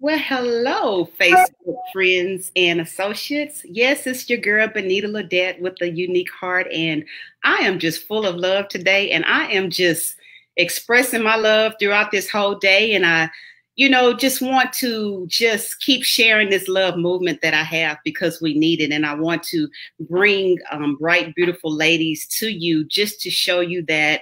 Well, hello, Facebook friends and associates. Yes, it's your girl, Benita Ledet with a unique heart, and I am just full of love today, and I am just expressing my love throughout this whole day, and just want to just keep sharing this love movement that I have because we need it, and I want to bring bright, beautiful ladies to you just to show you that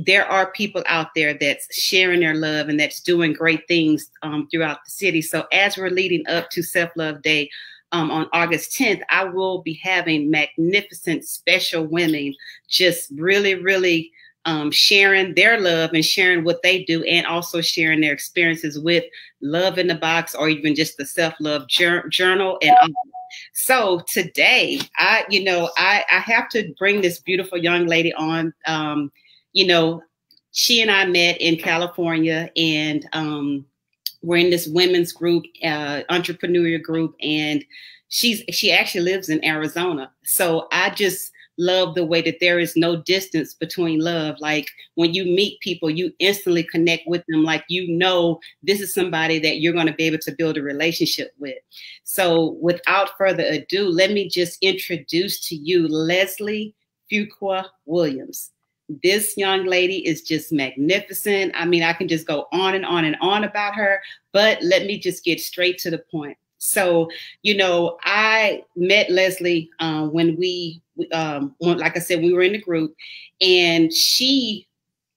there are people out there that's sharing their love and that's doing great things throughout the city. So as we're leading up to Self-Love Day on August 10th, I will be having magnificent special women just really sharing their love and sharing what they do, and also sharing their experiences with Love in the Box or even just the Self-Love Journal. And so today, I have to bring this beautiful young lady on. She and I met in California, and we're in this women's group, entrepreneurial group, and she actually lives in Arizona. So I just love the way that there is no distance between love. Like when you meet people, you instantly connect with them. Like, this is somebody that you're going to be able to build a relationship with. So without further ado, let me just introduce to you Leslie Fuqua Williams. This young lady is just magnificent. I mean, I can just go on and on and on about her, but let me just get straight to the point. So, I met Leslie when like I said, we were in the group, and she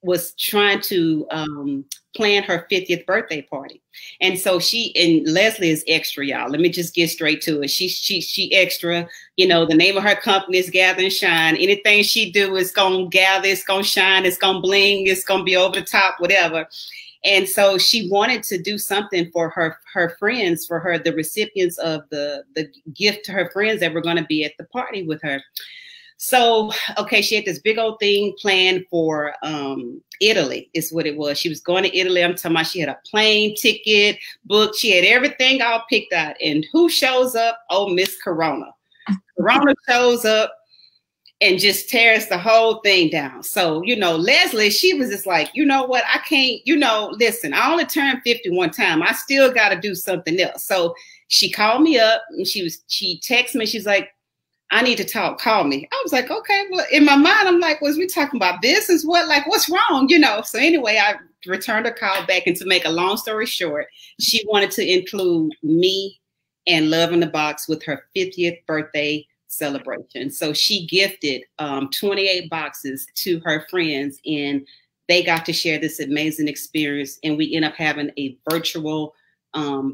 was trying to plan her 50th birthday party. And so Leslie is extra, y'all. Let me just get straight to it. She extra. The name of her company is Gather and Shine. Anything she do is gonna gather, it's gonna shine, it's gonna bling, it's gonna be over the top, whatever. And so she wanted to do something for her friends, for the recipients of the gift to her friends that were going to be at the party with her. So, okay, she had this big old thing planned for Italy, is what it was. She was going to Italy. I'm talking about she had a plane ticket booked. She had everything all picked out. And who shows up? Oh, Miss Corona. Corona shows up and just tears the whole thing down. So, Leslie, she was just like, you know what? I can't, listen, I only turned 50 one time. I still got to do something else. So she called me up and she texted me. She's like, I need to talk, call me. I was like, okay. Well, in my mind, I'm like, was we talking about business? What's wrong? So anyway, I returned a call back, and to make a long story short, she wanted to include me and Love in the Box with her 50th birthday celebration. So she gifted 28 boxes to her friends, and they got to share this amazing experience. And we ended up having a virtual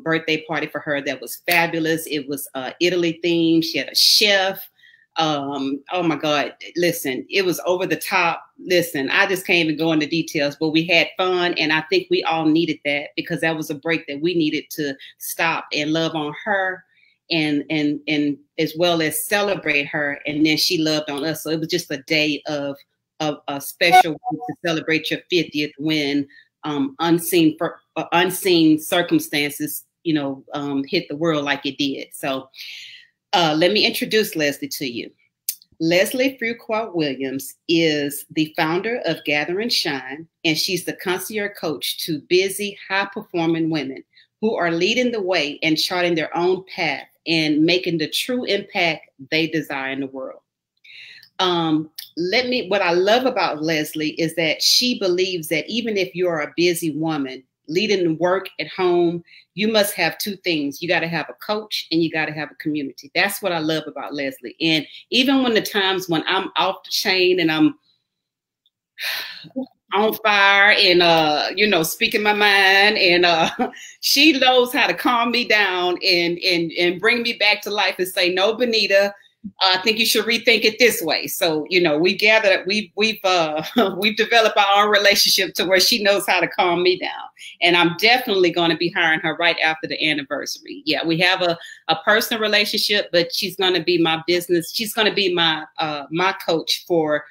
birthday party for her that was fabulous. It was Italy themed. She had a chef. Oh my God, listen, it was over the top. Listen, I just can't even go into details, but we had fun, and I think we all needed that, because that was a break that we needed to stop and love on her, and as well as celebrate her. And then she loved on us. So it was just a day of a special way to celebrate your 50th, when unseen circumstances, hit the world like it did. So let me introduce Leslie to you. Leslie Fuqua Williams is the founder of Gather and Shine, and she's the concierge coach to busy, high-performing women who are leading the way and charting their own path and making the true impact they desire in the world. What I love about Leslie is that she believes that even if you're a busy woman leading work at home, you must have two things. You got to have a coach, and you got to have a community. That's what I love about Leslie. And even when the times when I'm off the chain and I'm on fire and speaking my mind, and she knows how to calm me down and bring me back to life and say, no, Benita, I think you should rethink it this way. So, we've developed our own relationship to where she knows how to calm me down. And I'm definitely going to be hiring her right after the anniversary. Yeah, we have a personal relationship, but she's going to be my business. She's going to be my coach for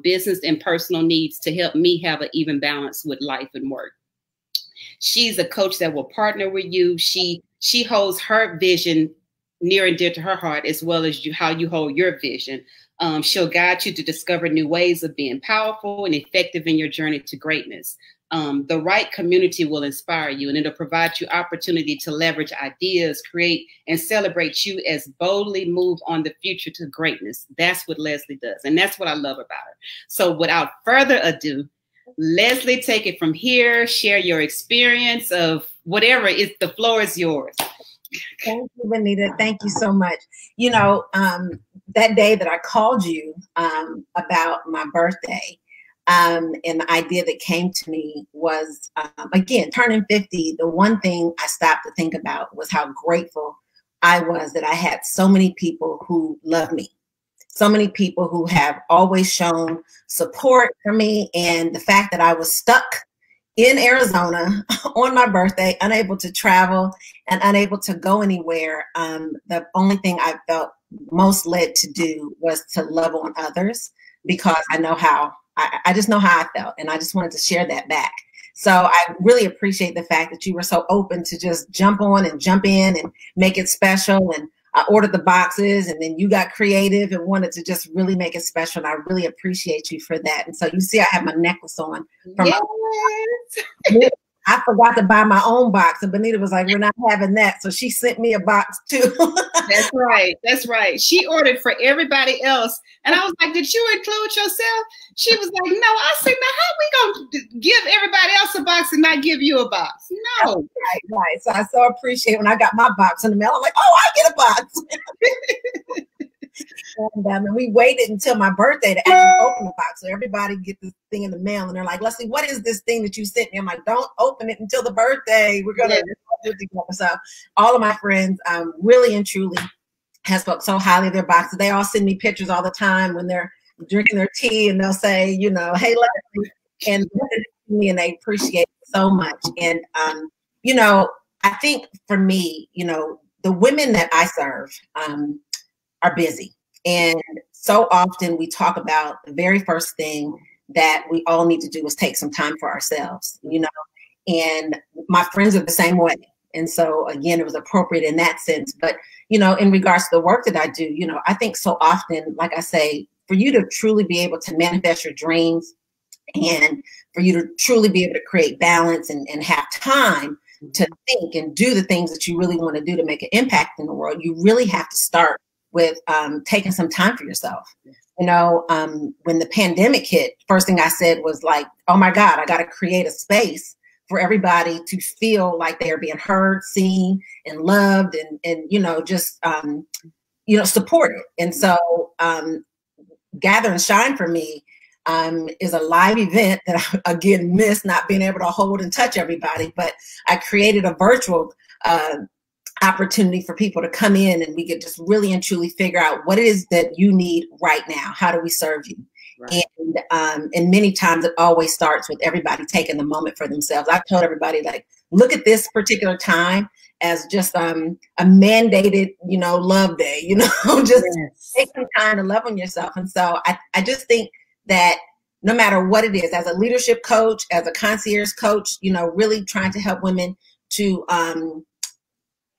business and personal needs, to help me have an even balance with life and work. She's a coach that will partner with you. She holds her vision near and dear to her heart, as well as how you hold your vision. She'll guide you to discover new ways of being powerful and effective in your journey to greatness. the right community will inspire you, and it'll provide you opportunity to leverage ideas, create, and celebrate you as boldly move on the future to greatness. That's what Leslie does. And that's what I love about her. So without further ado, Leslie, take it from here. Share your experience of whatever. The floor is yours. Thank you, Benita. Thank you so much. You know, that day that I called you about my birthday, and the idea that came to me was, again, turning 50, the one thing I stopped to think about was how grateful I was that I had so many people who love me, so many people who have always shown support for me. And the fact that I was stuck in Arizona on my birthday, unable to travel and unable to go anywhere, the only thing I felt most led to do was to love on others, because I know how, I just know how I felt, and I just wanted to share that back. So I really appreciate the fact that you were so open to just jump on and jump in and make it special. And I ordered the boxes, and then you got creative and wanted to just really make it special. And I really appreciate you for that. And so you see, I have my necklace on. I forgot to buy my own box, and Benita was like, "We're not having that." So she sent me a box too. That's right. That's right. She ordered for everybody else. And I was like, "Did you include yourself?" She was like, "No." I said, "Now how we going to give everybody else a box and not give you a box?" No. Right. So I so appreciate when I got my box in the mail. I'm like, "Oh, I get a box." And we waited until my birthday to actually open the box. So everybody get this thing in the mail, and they're like, "Leslie, what is this thing that you sent me?" I'm like, "Don't open it until the birthday. We're gonna do it together." So all of my friends, really and truly, has spoke so highly of their boxes. They all send me pictures all the time when they're drinking their tea, and they'll say, you know, "Hey, Leslie," and they appreciate it so much. And you know, I think for me, you know, the women that I serve are busy. And so often we talk about the very first thing that we all need to do is take some time for ourselves, you know, and my friends are the same way. And so, again, it was appropriate in that sense. But, you know, in regards to the work that I do, you know, I think so often, like I say, for you to truly be able to manifest your dreams and for you to truly be able to create balance and have time to think and do the things that you really want to do to make an impact in the world, you really have to start with taking some time for yourself. You know, when the pandemic hit, first thing I said was like, "Oh my God, I got to create a space for everybody to feel like they're being heard, seen, and loved, and you know, just you know, supported." And so, Gather and Shine for me is a live event that I again miss not being able to hold and touch everybody, but I created a virtual opportunity for people to come in, and we could just really and truly figure out what it is that you need right now. How do we serve you? Right. And many times it always starts with everybody taking the moment for themselves. I've told everybody, like, look at this particular time as just a mandated, you know, love day, you know, just take some time to love on yourself. And so I just think that no matter what it is, as a leadership coach, as a concierge coach, you know, really trying to help women to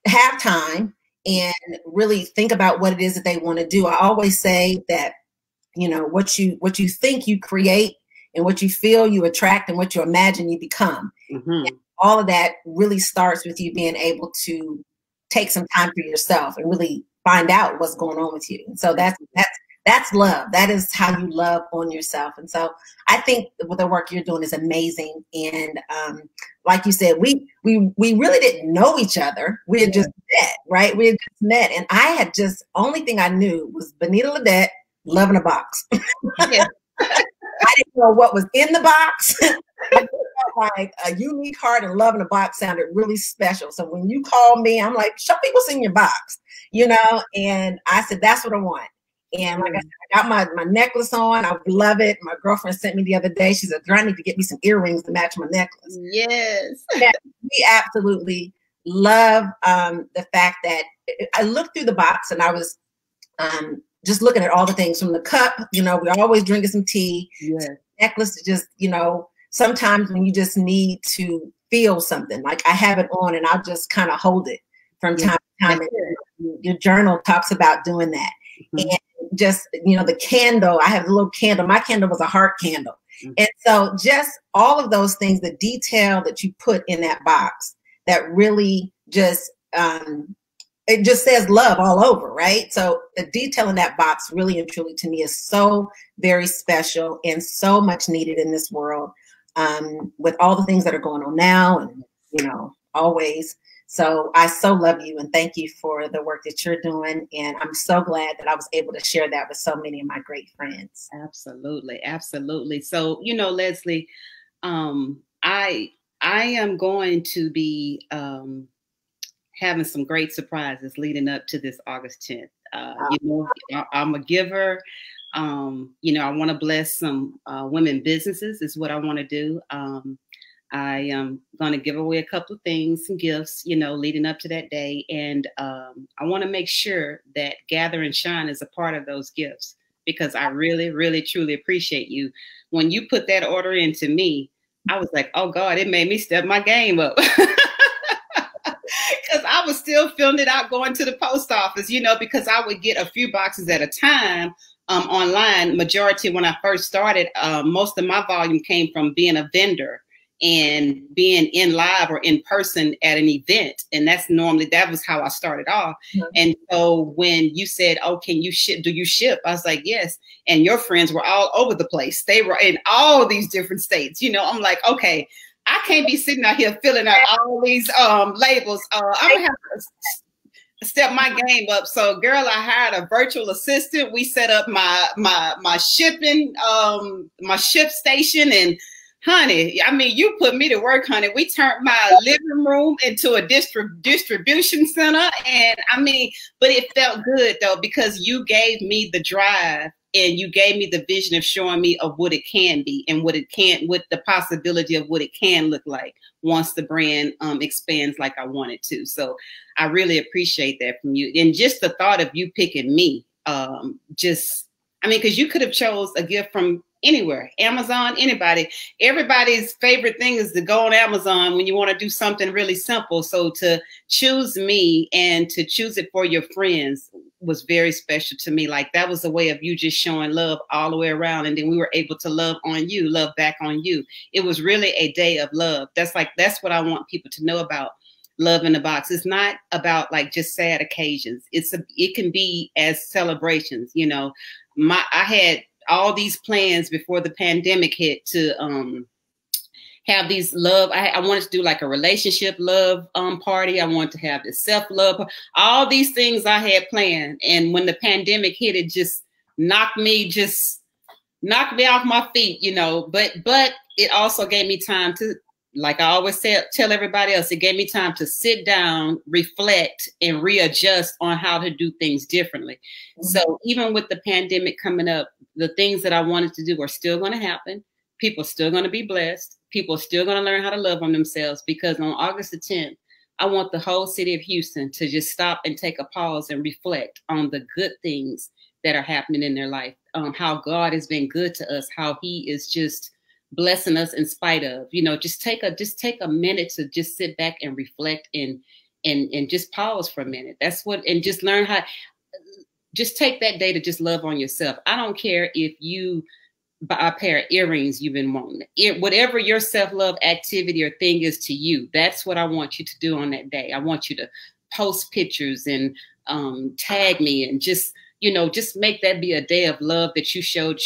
have time and really think about what it is that they want to do. I always say that, you know, what you think you create, and what you feel you attract, and what you imagine you become. Mm-hmm. All of that really starts with you being able to take some time for yourself and really find out what's going on with you. And so that's love. That is how you love on yourself. And so I think the work you're doing is amazing. And like you said, we really didn't know each other. We had just met, right? We had just met. And I had just, only thing I knew was Benita Ledet, loving a box. Yeah. I didn't know what was in the box. I felt like a unique heart and loving a box sounded really special. So when you call me, I'm like, show me what's in your box, you know? And I said, that's what I want. And like I said, I got my necklace on. I love it. My girlfriend sent me the other day. She said, I need to get me some earrings to match my necklace. Yes. We absolutely love the fact that I looked through the box, and I was just looking at all the things from the cup. You know, we're always drinking some tea. Yeah. Necklace is just, you know, sometimes when you just need to feel something, like I have it on and I'll just kind of hold it from time to time. Your journal talks about doing that. Mm-hmm. And just, you know, the candle, I have a little candle. My candle was a heart candle. And so just all of those things, the detail that you put in that box, that really just, it just says love all over, right? So the detail in that box really and truly to me is so very special and so much needed in this world, with all the things that are going on now and, you know, always. So I so love you and thank you for the work that you're doing. And I'm so glad that I was able to share that with so many of my great friends. Absolutely. Absolutely. So, you know, Leslie, I am going to be having some great surprises leading up to this August 10th. You know, I'm a giver. You know, I want to bless some women businesses is what I want to do. I am going to give away a couple of things, some gifts, you know, leading up to that day. And I want to make sure that Gather and Shine is a part of those gifts, because I really, really, truly appreciate you. When you put that order into me, I was like, oh God, it made me step my game up. Because I was still filling it out going to the post office, you know, because I would get a few boxes at a time online. Majority when I first started, most of my volume came from being a vendor and being in live or in person at an event. And that's normally, that was how I started off. Mm-hmm. And so when you said, oh, can you ship, do you ship? I was like, yes. And your friends were all over the place. They were in all these different states. You know, I'm like, okay, I can't be sitting out here filling out all these labels. I'm gonna have to step my game up. So, girl, I hired a virtual assistant. We set up my shipping, my ship station, and honey, I mean, you put me to work, honey. We turned my living room into a distribution center, and I mean, but it felt good though, because you gave me the drive. And you gave me the vision of showing me of what it can be and what it can, with the possibility of what it can look like once the brand expands like I want it to. So I really appreciate that from you. And just the thought of you picking me, just, I mean, because you could have chose a gift from anywhere, Amazon, anybody. Everybody's favorite thing is to go on Amazon when you want to do something really simple. So to choose me and to choose it for your friends was very special to me. Like, that was a way of you just showing love all the way around. And then we were able to love on you, love back on you. It was really a day of love. That's what I want people to know about Love in the Box. It's not about like just sad occasions. It can be as celebrations. You know, I had all these plans before the pandemic hit to have these love. I wanted to do like a relationship love party. I wanted to have this self-love, all these things I had planned. And when the pandemic hit, it just knocked me off my feet, you know, but it also gave me time to, like I always tell everybody else, it gave me time to sit down, reflect, and readjust on how to do things differently. Mm-hmm. So even with the pandemic coming up, the things that I wanted to do are still going to happen. People are still going to be blessed. People are still going to learn how to love on themselves, because on August the 10th, I want the whole city of Houston to just stop and take a pause and reflect on the good things that are happening in their life, how God has been good to us, how he is just blessing us in spite of, you know, just take a minute to just sit back and reflect and just pause for a minute. That's what, and just learn how, just take that day to just love on yourself. I don't care if you buy a pair of earrings you've been wanting. Whatever your self-love activity or thing is to you, that's what I want you to do on that day. I want you to post pictures and tag me and just, you know, just make that be a day of love that you showed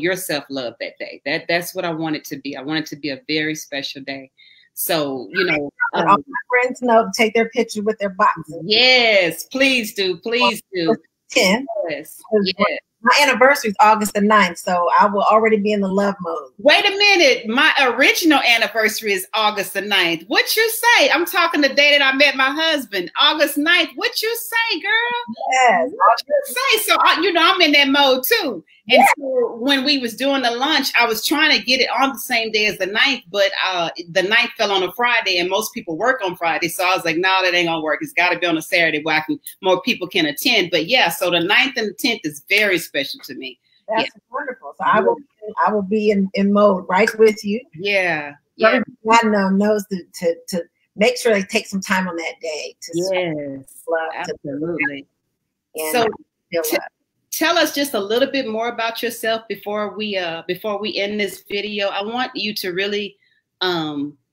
yourself love that day. That's what I want it to be. I want it to be a very special day. So, you know, all my friends know to take their picture with their boxes. Yes, please do. Please do. 10. Yes. Yes. My anniversary is August the 9th, so I will already be in the love mode. Wait a minute. My original anniversary is August the 9th. What you say? I'm talking the day that I met my husband, August 9th. What you say, girl? Yes. What you say? So, you know, I'm in that mode too. And yes. So when we was doing the lunch, I was trying to get it on the same day as the 9th, but the 9th fell on a Friday and most people work on Friday. So I was like, no, that ain't gonna work. It's gotta be on a Saturday where more people can attend. But yeah, so the 9th and the 10th is very special to me. That's wonderful. So I will be in mode right with you. Yeah. Everyone knows to make sure they take some time on that day to yes, love, absolutely. And so tell us just a little bit more about yourself before we end this video. I want you to really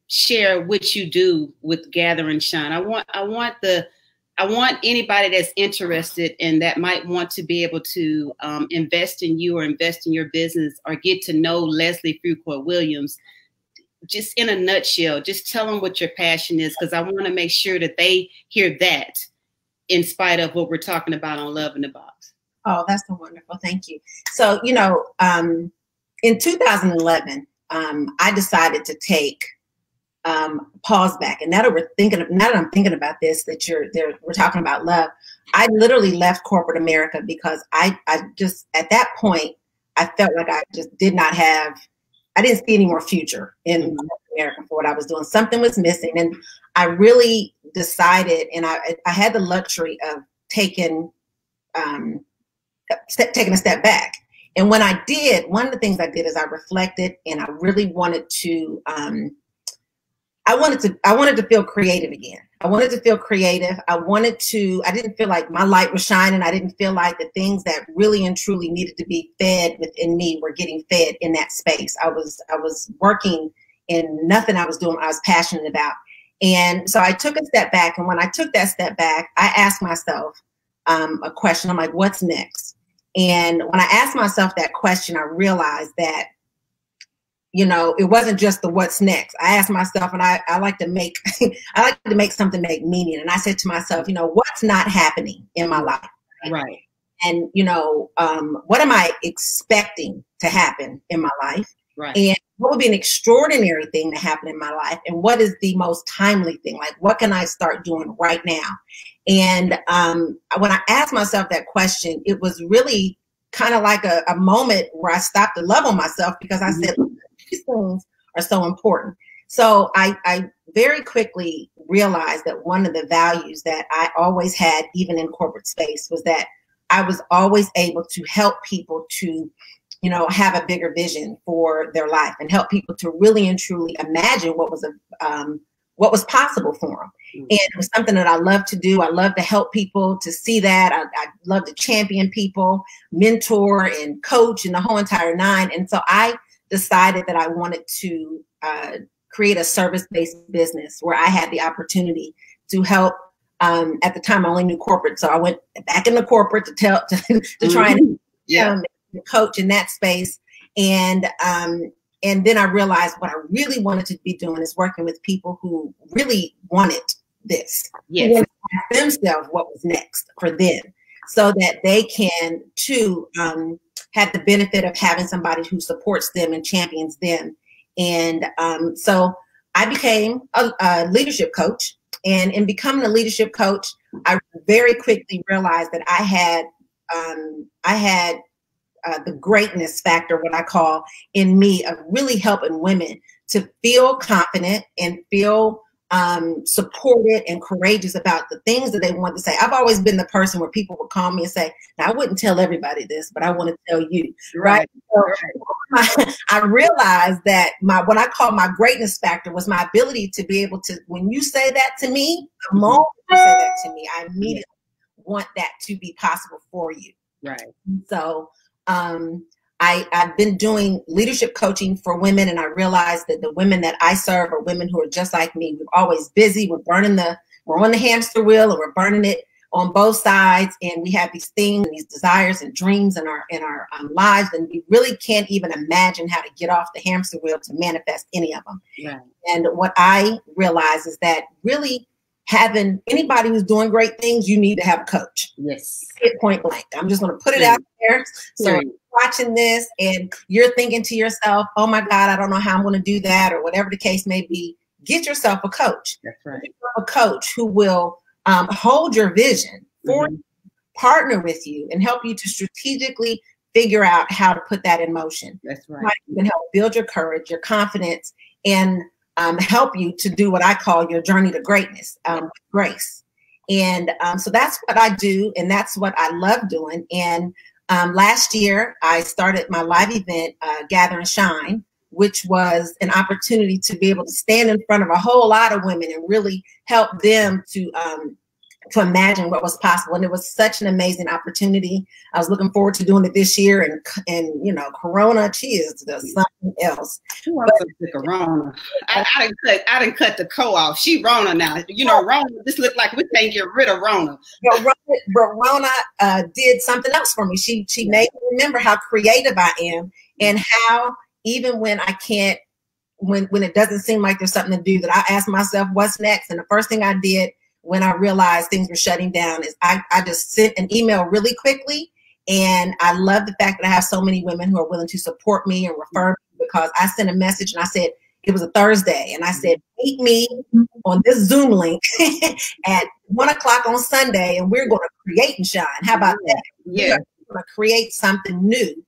share what you do with Gather and Shine. I want anybody that's interested and that might want to be able to invest in you or invest in your business or get to know Leslie Fuqua Williams. Just in a nutshell, just tell them what your passion is, because I want to make sure that they hear that in spite of what we're talking about on Love in the Box. Oh, that's so wonderful. Thank you. So, you know, in 2011, I decided to take pause back. And now that I'm thinking about this, we're talking about love. I literally left corporate America because I just, at that point, I felt like I just I didn't see any more future in corporate America for what I was doing. Something was missing. And I really decided, and I had the luxury of taking a step back. And when I did, one of the things I did is I reflected, and I really wanted to, I wanted to feel creative again. I wanted to feel creative. I didn't feel like my light was shining. I didn't feel like the things that really and truly needed to be fed within me were getting fed in that space. I was working in nothing I was doing I was passionate about. And so I took a step back. And when I took that step back, I asked myself a question. I'm like, what's next? And when I asked myself that question, I realized that, you know, it wasn't just the what's next. I asked myself, and I like to make, I like to make something make meaning. And I said to myself, you know, what's not happening in my life? Right. And, you know, what am I expecting to happen in my life? Right. And what would be an extraordinary thing to happen in my life? And what is the most timely thing? Like, what can I start doing right now? And when I asked myself that question, it was really kind of like a moment where I stopped to love on myself, because I said, these things are so important. So I very quickly realized that one of the values that I always had, even in corporate space, was that I was always able to help people to, you know, have a bigger vision for their life and help people to really and truly imagine what was possible for them. And it was something that I love to do. I love to help people to see that. I love to champion people, mentor and coach, and the whole entire nine. And so I decided that I wanted to create a service-based business where I had the opportunity to help. At the time, I only knew corporate, so I went back into corporate to try and coach in that space. And then I realized what I really wanted to be doing is working with people who really wanted this. Yes. Who wanted to ask themselves what was next for them, so that they can too have the benefit of having somebody who supports them and champions them. And so I became a leadership coach. And in becoming a leadership coach, I very quickly realized that I had the greatness factor, what I call, in me, of really helping women to feel confident and feel supported and courageous about the things that they want to say. I've always been the person where people would call me and say, now, I wouldn't tell everybody this, but I want to tell you, right? So I realized that what I call my greatness factor was my ability to be able to, when you say that to me, the moment you say that to me, I immediately want that to be possible for you. Right. So I've been doing leadership coaching for women, and I realized that the women that I serve are women who are just like me. We're always busy. We're on the hamster wheel, and we're burning it on both sides. And we have these things and these desires and dreams in our lives, and we really can't even imagine how to get off the hamster wheel to manifest any of them. Right. And what I realize is that really having anybody who's doing great things, you need to have a coach. Yes. Point blank. I'm just going to put it out there. So you're watching this and you're thinking to yourself, oh my God, I don't know how I'm going to do that, or whatever the case may be. Get yourself a coach. That's right. Get yourself a coach who will hold your vision for you, partner with you, and help you to strategically figure out how to put that in motion. That's right. You can help build your courage, your confidence, and help you to do what I call your journey to greatness with grace. And so that's what I do, and that's what I love doing. And last year, I started my live event, Gather and Shine, which was an opportunity to be able to stand in front of a whole lot of women and really help them to to imagine what was possible. And it was such an amazing opportunity. I was looking forward to doing it this year. And you know, Corona, she is something else. Who wants to Corona? I didn't cut the co off. She Rona now. You know, Rona just look like we can't get rid of Rona. But Rona did something else for me. She made me remember how creative I am, and how even when I can't, when it doesn't seem like there's something to do, that I ask myself, what's next? And the first thing I did when I realized things were shutting down is I just sent an email really quickly. And I love the fact that I have so many women who are willing to support me and refer me, because I sent a message and I said, it was a Thursday, and I said, meet me on this Zoom link at 1 o'clock on Sunday, and we're going to create and shine. How about that? Yeah. We're going to create something new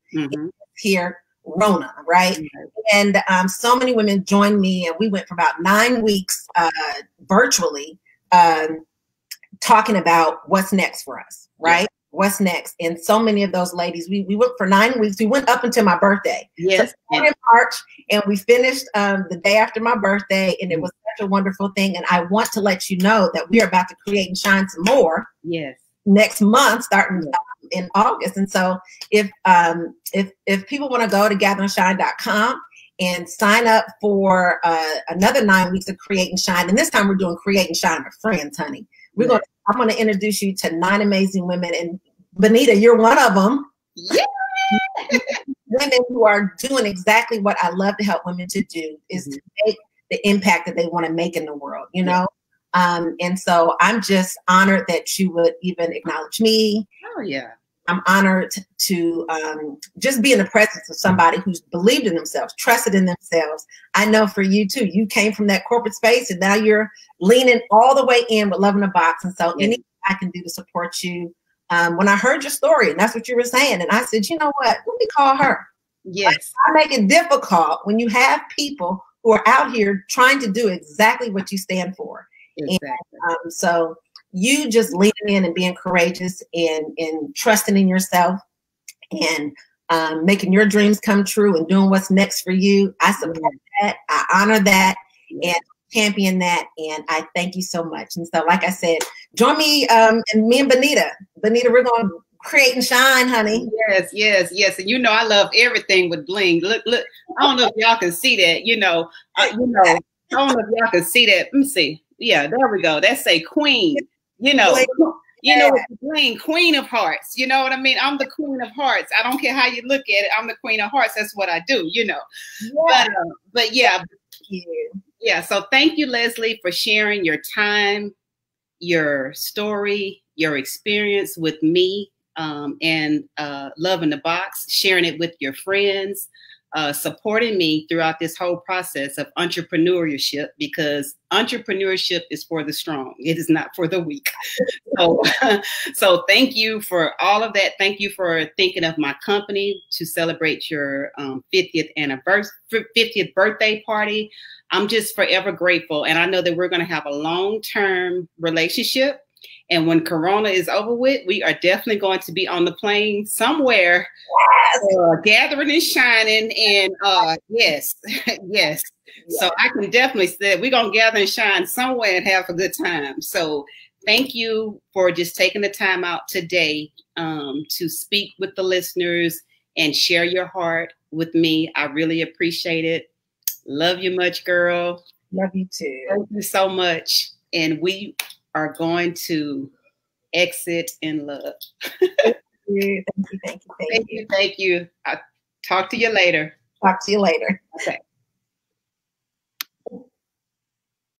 here, Rona, right? And so many women joined me, and we went for about 9 weeks virtually, talking about what's next for us, right? What's next? And so many of those ladies, we went for 9 weeks. We went up until my birthday. Yes. So in March, and we finished the day after my birthday, and it was such a wonderful thing. And I want to let you know that we are about to create and shine some more. Yes. Next month, starting in August. And so if people want to go to gatherandshine.com and sign up for another 9 weeks of Create and Shine, and this time we're doing Create and Shine with friends, honey. I'm going to introduce you to 9 amazing women, and Benita, you're one of them. Yeah. Women who are doing exactly what I love to help women to do, is to make the impact that they want to make in the world, you know? And so I'm just honored that you would even acknowledge me. Oh, yeah. I'm honored to just be in the presence of somebody who's believed in themselves, trusted in themselves. I know for you too, you came from that corporate space, and now you're leaning all the way in with Love in a Box. And so anything I can do to support you. When I heard your story, and that's what you were saying, and I said, you know what, let me call her. Yes. I make it difficult when you have people who are out here trying to do exactly what you stand for. Exactly. And so you just leaning in and being courageous and trusting in yourself, and making your dreams come true and doing what's next for you. I support that. I honor that and champion that. And I thank you so much. And so, like I said, join me and me and Benita. Benita, we're going to create and shine, honey. Yes, yes, yes. And you know, I love everything with bling. Look. I don't know if y'all can see that. I don't know if y'all can see that. Let me see. Yeah, there we go. That say queen. Bling, queen of hearts. You know what I mean? I'm the queen of hearts. I don't care how you look at it. I'm the queen of hearts. That's what I do, you know. Yeah. But yeah. Yeah. So thank you, Leslie, for sharing your time, your story, your experience with me, and Love in the Box, sharing it with your friends, supporting me throughout this whole process of entrepreneurship, because entrepreneurship is for the strong. It is not for the weak. So thank you for all of that. Thank you for thinking of my company to celebrate your 50th birthday party. I'm just forever grateful. And I know that we're going to have a long-term relationship. And when Corona is over with, we are definitely going to be on the plane somewhere, gathering and shining. And yes. So I can definitely say we're going to gather and shine somewhere and have a good time. So thank you for just taking the time out today to speak with the listeners and share your heart with me. I really appreciate it. Love you much, girl. Love you too. Thank you so much. And we are going to exit in love. Thank you. Thank you. I'll talk to you later. Talk to you later. Okay.